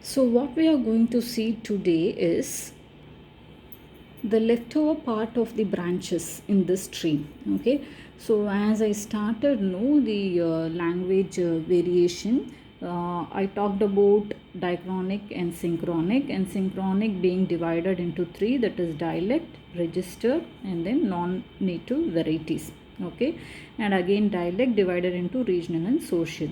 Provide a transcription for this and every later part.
So what we are going to see today is the leftover part of the branches in this tree. Okay, so as I started the language variation, I talked about dichronic and synchronic being divided into three, that is dialect, register, and then non-native varieties. Okay, and again dialect divided into regional and social.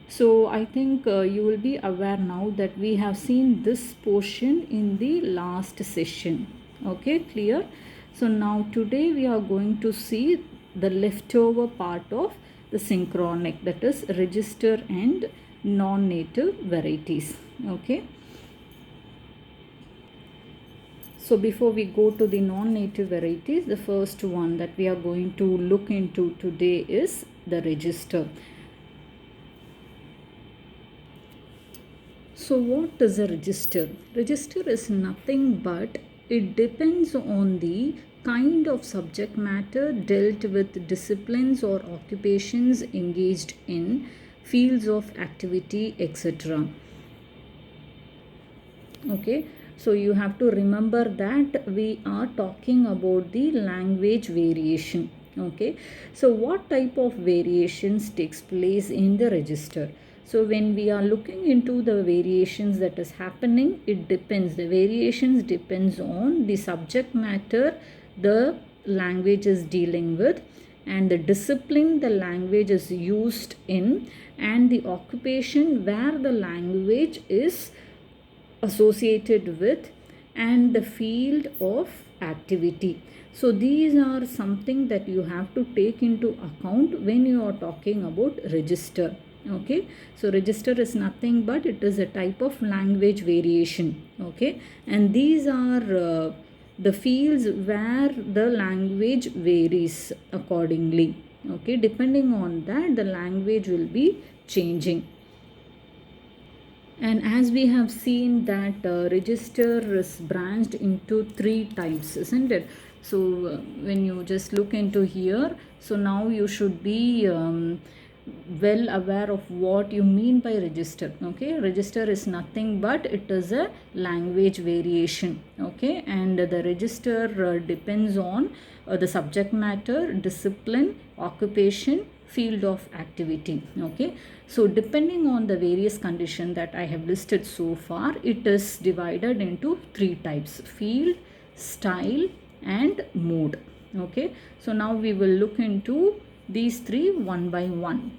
So I think you will be aware now that we have seen this portion in the last session. Okay, clear? So now today we are going to see the leftover part of the synchronic, that is register and non-native varieties. Okay. So before we go to the non-native varieties, the first one that we are going to look into today is the register. So what is a register? Register is nothing but it depends on the kind of subject matter dealt with, disciplines or occupations engaged in, fields of activity, etc. Okay, so you have to remember that we are talking about the language variation. Okay, so what type of variations takes place in the register? So when we are looking into the variations that is happening, it depends, the variations depends on the subject matter the language is dealing with, and the discipline the language is used in, and the occupation where the language is associated with, and the field of activity. So these are something that you have to take into account when you are talking about register. Okay, so register is nothing but it is a type of language variation. Okay, and these are the fields where the language varies accordingly. Okay, depending on that the language will be changing. And as we have seen that register is branched into three types, isn't it? So when you just look into here, so now you should be well aware of what you mean by register. Okay, register is nothing but it is a language variation. Okay, and the register depends on the subject matter, discipline, occupation, field of activity. Okay, so depending on the various conditions that I have listed so far, it is divided into three types: field, style, and mode. Okay, so now we will look into these three one by one.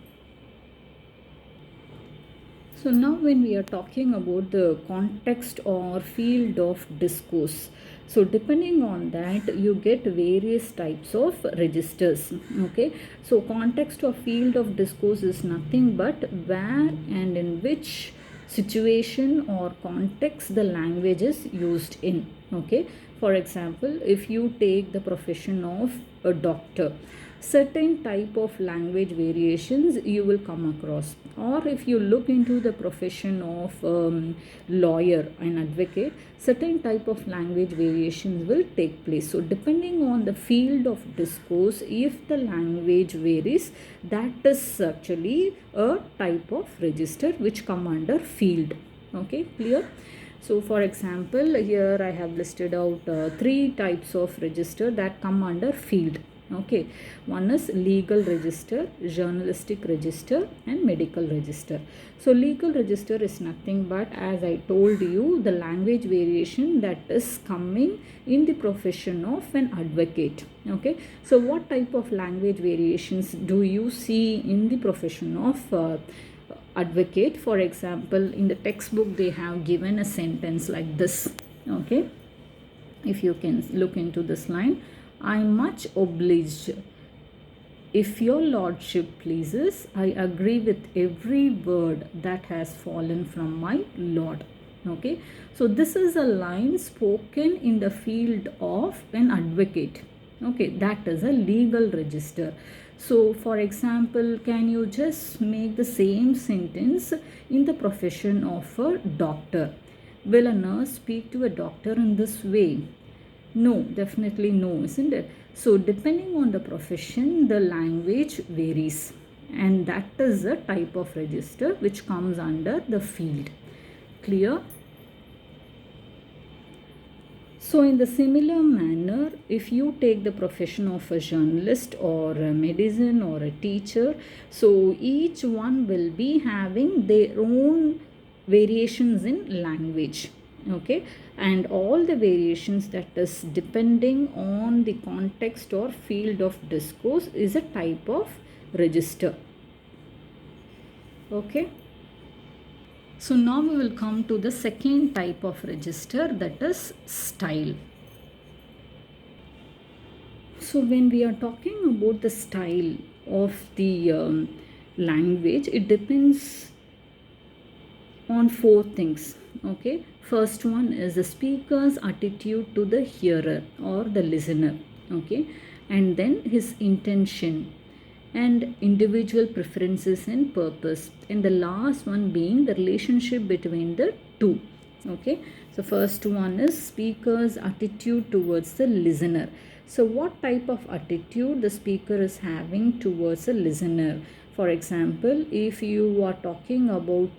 So now when we are talking about the context or field of discourse, so depending on that you get various types of registers. Okay, so context or field of discourse is nothing but where and in which situation or context the language is used in. Okay, for example, if you take the profession of a doctor, certain type of language variations you will come across. Or if you look into the profession of lawyer and advocate, certain type of language variations will take place. So depending on the field of discourse, if the language varies, that is actually a type of register which come under field. Okay, clear? So for example, here I have listed out three types of register that come under field. Okay, one is legal register, journalistic register, and medical register. So legal register is nothing but, as I told you, the language variation that is coming in the profession of an advocate. Okay, so what type of language variations do you see in the profession of advocate? For example, in the textbook they have given a sentence like this. Okay, if you can look into this line, I am much obliged. If your lordship pleases, I agree with every word that has fallen from my lord. Okay, so this is a line spoken in the field of an advocate. Okay, that is a legal register. So for example, can you just make the same sentence in the profession of a doctor? Will a nurse speak to a doctor in this way? No, definitely no, isn't it? So depending on the profession, the language varies, and that is a type of register which comes under the field. Clear? So, in the similar manner, if you take the profession of a journalist or a medicine or a teacher, so each one will be having their own variations in language, okay, and all the variations that is depending on the context or field of discourse is a type of register, okay. So now we will come to the second type of register, that is style. So when we are talking about the style of the language, it depends on four things, okay. First one is the speaker's attitude to the hearer or the listener, okay, and then his intention and individual preferences and purpose, and the last one being the relationship between the two, okay. So first one is speaker's attitude towards the listener. So what type of attitude the speaker is having towards a listener? For example, if you are talking about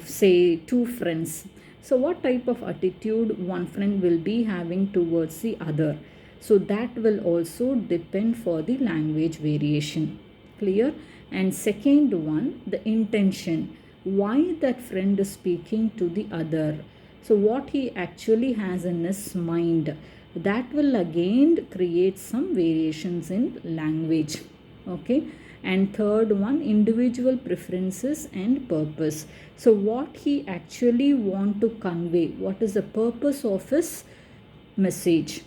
say two friends, so what type of attitude one friend will be having towards the other? So that will also depend for the language variation, clear. And second one, the intention, why that friend is speaking to the other, so what he actually has in his mind, that will again create some variations in language, okay. And third one, individual preferences and purpose, so what he actually want to convey, what is the purpose of his message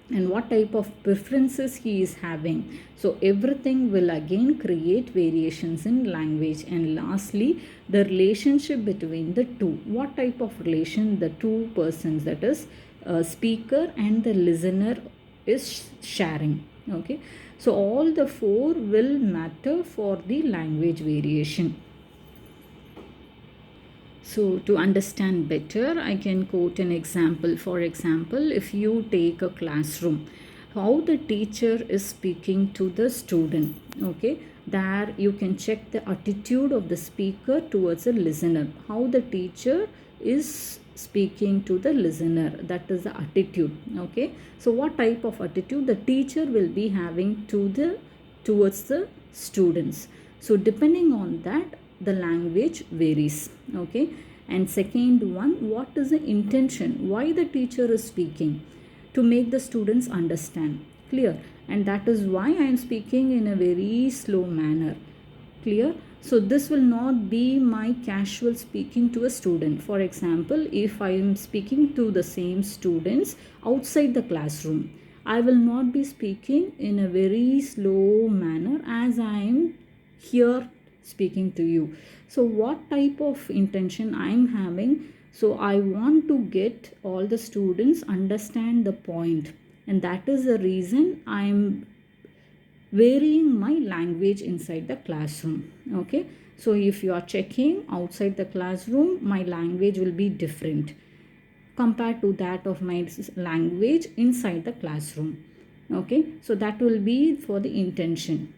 and what type of preferences he is having, so everything will again create variations in language. And lastly, the relationship between the two, what type of relation the two persons, that is speaker and the listener, is sharing, okay. So all the four will matter for the language variation. So to understand better, I can quote an example. For example, if you take a classroom, how the teacher is speaking to the student, okay, there you can check the attitude of the speaker towards the listener, how the teacher is speaking to the listener, that is the attitude, okay. So what type of attitude the teacher will be having towards the students, so depending on that the language varies, okay. And second one, what is the intention, why the teacher is speaking, to make the students understand, clear. And that is why I am speaking in a very slow manner, clear. So this will not be my casual speaking to a student. For example, if I am speaking to the same students outside the classroom, I will not be speaking in a very slow manner as I am here speaking to you. So what type of intention I am having, so I want to get all the students understand the point, and that is the reason I am varying my language inside the classroom, okay. So if you are checking outside the classroom, my language will be different compared to that of my language inside the classroom, okay. So that will be for the intention.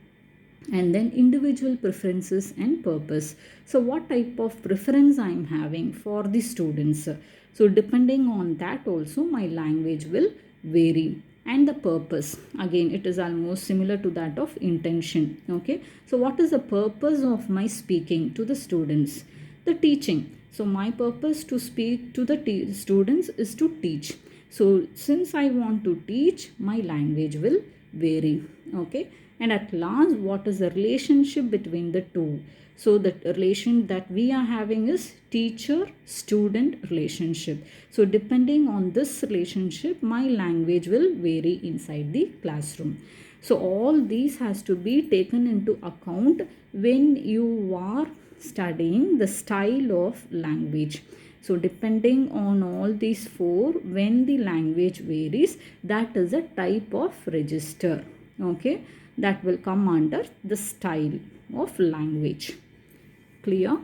And then individual preferences and purpose, so what type of preference I am having for the students, so depending on that also my language will vary. And the purpose, again it is almost similar to that of intention, okay. So what is the purpose of my speaking to the students? The teaching, so my purpose to speak to the students is to teach. So since I want to teach, my language will vary, okay. And at last, what is the relationship between the two? So the relation that we are having is teacher student relationship. So depending on this relationship, my language will vary inside the classroom. So all these has to be taken into account when you are studying the style of language. So depending on all these four, when the language varies, that is a type of register, okay, that will come under the style of language, clear.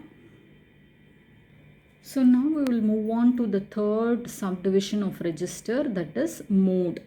So now we will move on to the third subdivision of register, that is mode.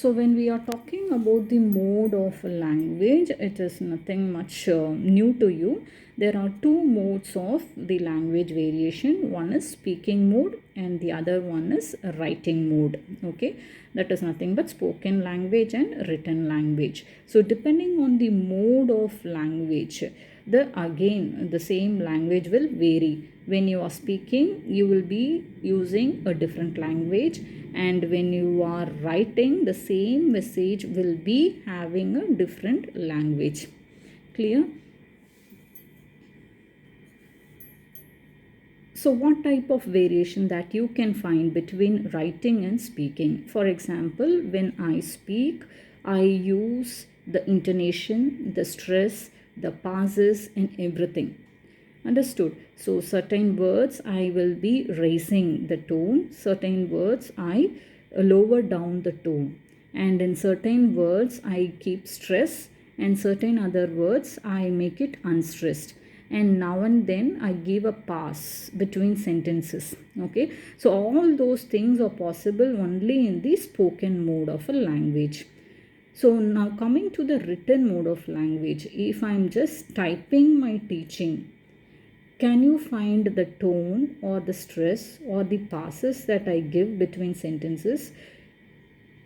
So when we are talking about the mode of a language, it is nothing much new to you. There are two modes of the language variation. One is speaking mode and the other one is writing mode. Okay, that is nothing but spoken language and written language. So depending on the mode of language, the same language will vary. When you are speaking, you will be using a different language, and when you are writing, the same message will be having a different language. Clear? So what type of variation that you can find between writing and speaking? For example, when I speak, I use the intonation, the stress, the pauses and everything. Understood? So certain words I will be raising the tone, certain words I lower down the tone, and in certain words I keep stress, and certain other words I make it unstressed, and now and then I give a pause between sentences. Okay, so all those things are possible only in the spoken mode of a language. So now coming to the written mode of language, if I am just typing my teaching, can you find the tone or the stress or the pauses that I give between sentences?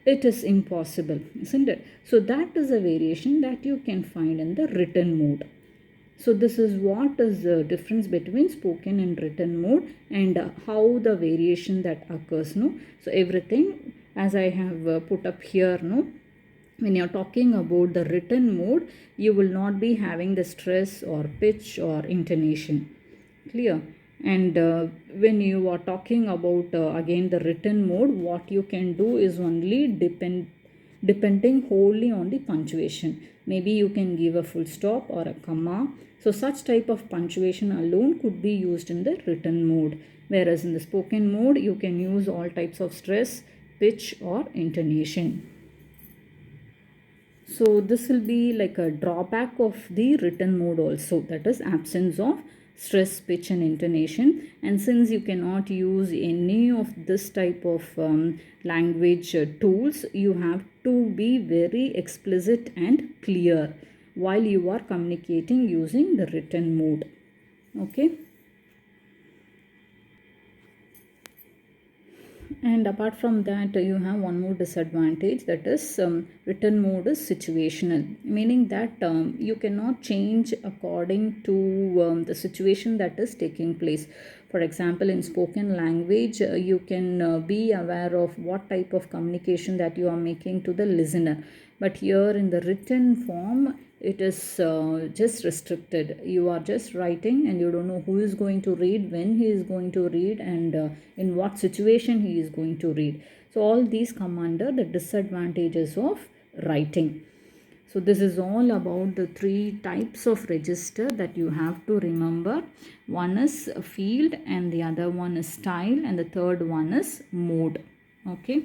It is impossible, isn't it? So that is a variation that you can find in the written mode. So this is what is the difference between spoken and written mode, and how the variation that occurs. No, so everything as I have put up here. No, when you're talking about the written mode, you will not be having the stress or pitch or intonation. Clear? And when you are talking about again the written mode, what you can do is only depending wholly on the punctuation. Maybe you can give a full stop or a comma. So such type of punctuation alone could be used in the written mode, whereas in the spoken mode you can use all types of stress, pitch or intonation. So this will be like a drawback of the written mode also, that is absence of stress, pitch and intonation. And since you cannot use any of this type of language tools, you have to be very explicit and clear while you are communicating using the written mode. Okay. And apart from that, you have one more disadvantage, that is written mode is situational, meaning that you cannot change according to the situation that is taking place. For example, in spoken language, you can be aware of what type of communication that you are making to the listener. But here in the written form, it is just restricted. You are just writing and you don't know who is going to read, when he is going to read, and in what situation he is going to read. So all these come under the disadvantages of writing. So this is all about the three types of register that you have to remember. One is field, and the other one is style, and the third one is mode. Okay.